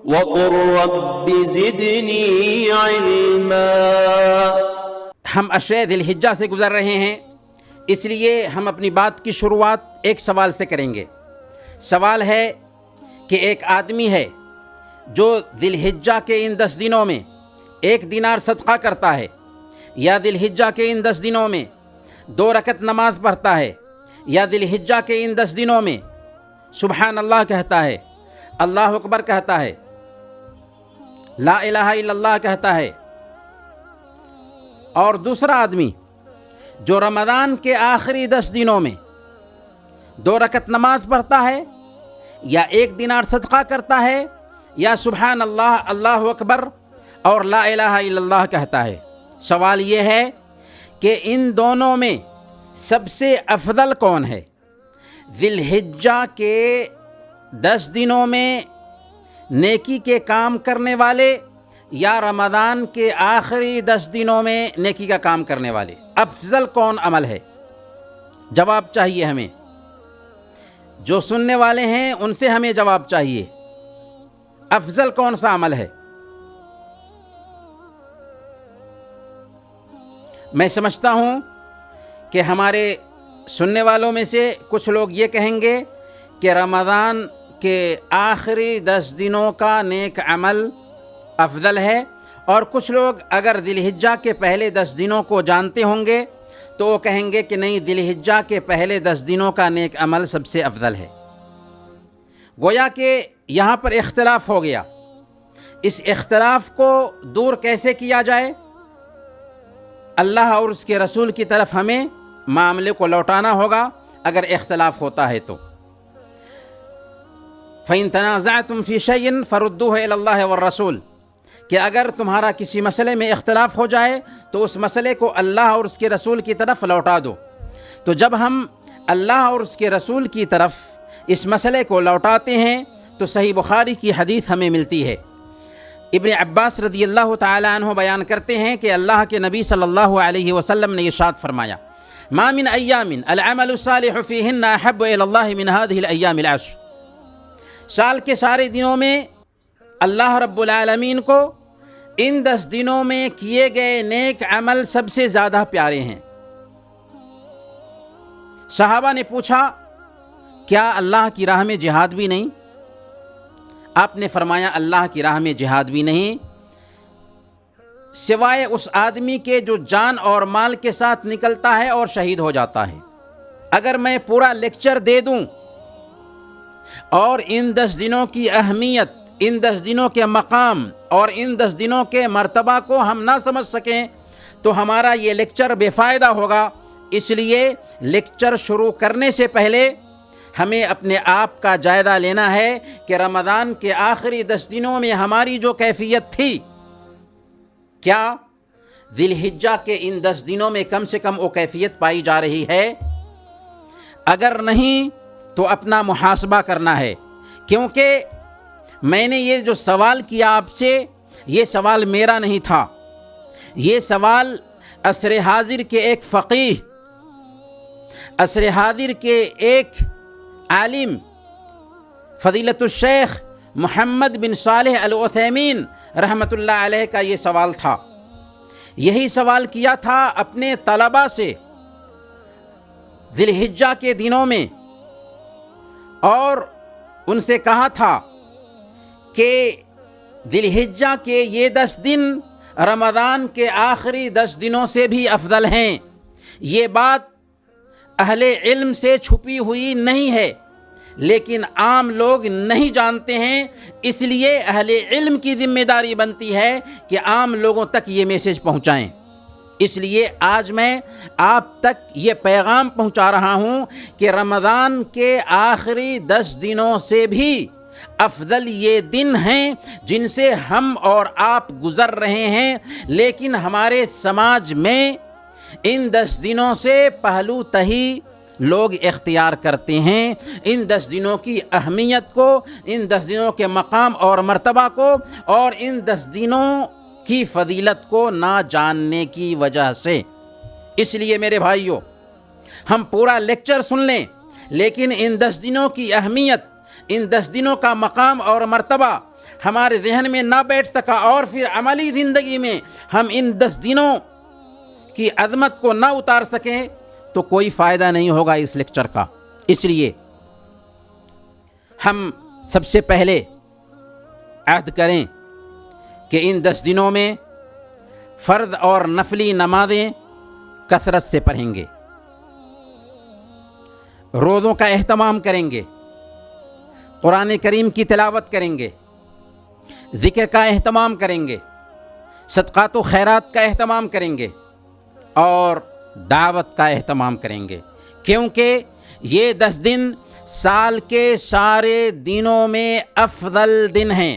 وقل رب زدني علما۔ ہم اشرے ذی الحجہ سے گزر رہے ہیں، اس لیے ہم اپنی بات کی شروعات ایک سوال سے کریں گے۔ سوال ہے کہ ایک آدمی ہے جو ذی الحجہ کے ان 10 دنوں میں 1 دینار صدقہ کرتا ہے، یا ذی الحجہ کے ان 10 دنوں میں 2 رکعت نماز پڑھتا ہے، یا ذی الحجہ کے ان 10 دنوں میں سبحان اللہ کہتا ہے، اللہ اکبر کہتا ہے، لا الہ الا اللہ کہتا ہے، اور دوسرا آدمی جو رمضان کے آخری 10 دنوں میں 2 رکعت نماز پڑھتا ہے، یا 1 دینار صدقہ کرتا ہے، یا سبحان اللہ، اللہ اکبر اور لا الہ الا اللہ کہتا ہے۔ سوال یہ ہے کہ ان دونوں میں سب سے افضل کون ہے؟ ذی الحجہ کے 10 دنوں میں نیکی کے کام کرنے والے، یا رمضان کے آخری 10 دنوں میں نیکی کا کام کرنے والے؟ افضل کون عمل ہے؟ جواب چاہیے ہمیں، جو سننے والے ہیں ان سے ہمیں جواب چاہیے، افضل کون سا عمل ہے؟ میں سمجھتا ہوں کہ ہمارے سننے والوں میں سے کچھ لوگ یہ کہیں گے کہ رمضان کے آخری 10 دنوں کا نیک عمل افضل ہے، اور کچھ لوگ اگر ذی الحجہ کے پہلے 10 دنوں کو جانتے ہوں گے تو وہ کہیں گے کہ نہیں، ذی الحجہ کے پہلے 10 دنوں کا نیک عمل سب سے افضل ہے۔ گویا کہ یہاں پر اختلاف ہو گیا۔ اس اختلاف کو دور کیسے کیا جائے؟ اللہ اور اس کے رسول کی طرف ہمیں معاملے کو لوٹانا ہوگا اگر اختلاف ہوتا ہے تو۔ فَإِن تَنَازَعْتُمْ فِي شَيْءٍ فَرُدُّوهُ إِلَى اللَّهِ وَالرَّسُولِ، کہ اگر تمہارا کسی مسئلے میں اختلاف ہو جائے تو اس مسئلے کو اللہ اور اس کے رسول کی طرف لوٹا دو۔ تو جب ہم اللہ اور اس کے رسول کی طرف اس مسئلے کو لوٹاتے ہیں تو صحیح بخاری کی حدیث ہمیں ملتی ہے۔ ابن عباس رضی اللہ تعالی عنہ بیان کرتے ہیں کہ اللہ کے نبی صلی اللہ علیہ وسلم نے ارشاد فرمایا، ما من ایام العمل الصالح فیہن احب الی اللہ من هذه الايام العشر، سال کے سارے دنوں میں اللہ رب العالمین کو ان 10 دنوں میں کیے گئے نیک عمل سب سے زیادہ پیارے ہیں۔ صحابہ نے پوچھا، کیا اللہ کی راہ میں جہاد بھی نہیں؟ آپ نے فرمایا، اللہ کی راہ میں جہاد بھی نہیں، سوائے اس آدمی کے جو جان اور مال کے ساتھ نکلتا ہے اور شہید ہو جاتا ہے۔ اگر میں پورا لیکچر دے دوں اور ان 10 دنوں کی اہمیت، ان 10 دنوں کے مقام اور ان 10 دنوں کے مرتبہ کو ہم نہ سمجھ سکیں تو ہمارا یہ لیکچر بے فائدہ ہوگا۔ اس لیے لیکچر شروع کرنے سے پہلے ہمیں اپنے آپ کا جائزہ لینا ہے کہ رمضان کے آخری 10 دنوں میں ہماری جو کیفیت تھی، کیا ذی الحجہ کے ان 10 دنوں میں کم سے کم وہ کیفیت پائی جا رہی ہے؟ اگر نہیں تو اپنا محاسبہ کرنا ہے، کیونکہ میں نے یہ جو سوال کیا آپ سے، یہ سوال میرا نہیں تھا، یہ سوال عصر حاضر کے ایک فقیہ، عصر حاضر کے ایک عالم فضیلت الشیخ محمد بن صالح العثیمین رحمۃ اللہ علیہ کا یہ سوال تھا۔ یہی سوال کیا تھا اپنے طلباء سے ذی الحجہ کے دنوں میں، اور ان سے کہا تھا کہ ذی الحجہ کے یہ 10 دن رمضان کے آخری 10 دنوں سے بھی افضل ہیں۔ یہ بات اہل علم سے چھپی ہوئی نہیں ہے، لیکن عام لوگ نہیں جانتے ہیں، اس لیے اہل علم کی ذمہ داری بنتی ہے کہ عام لوگوں تک یہ میسج پہنچائیں۔ اس لیے آج میں آپ تک یہ پیغام پہنچا رہا ہوں کہ رمضان کے آخری 10 دنوں سے بھی افضل یہ دن ہیں جن سے ہم اور آپ گزر رہے ہیں، لیکن ہمارے سماج میں ان 10 دنوں سے پہلو تہی لوگ اختیار کرتے ہیں، ان 10 دنوں کی اہمیت کو، ان 10 دنوں کے مقام اور مرتبہ کو، اور ان 10 دنوں کی فضیلت کو نہ جاننے کی وجہ سے۔ اس لیے میرے بھائیوں، ہم پورا لیکچر سن لیں، لیکن ان 10 دنوں کی اہمیت، ان 10 دنوں کا مقام اور مرتبہ ہمارے ذہن میں نہ بیٹھ سکا اور پھر عملی زندگی میں ہم ان 10 دنوں کی عظمت کو نہ اتار سکیں تو کوئی فائدہ نہیں ہوگا اس لیکچر کا۔ اس لیے ہم سب سے پہلے عہد کریں کہ ان 10 دنوں میں فرض اور نفلی نمازیں کثرت سے پڑھیں گے، روزوں کا اہتمام کریں گے، قرآن کریم کی تلاوت کریں گے، ذکر کا اہتمام کریں گے، صدقات و خیرات کا اہتمام کریں گے اور دعوت کا اہتمام کریں گے، کیونکہ یہ 10 دن سال کے سارے دنوں میں افضل دن ہیں۔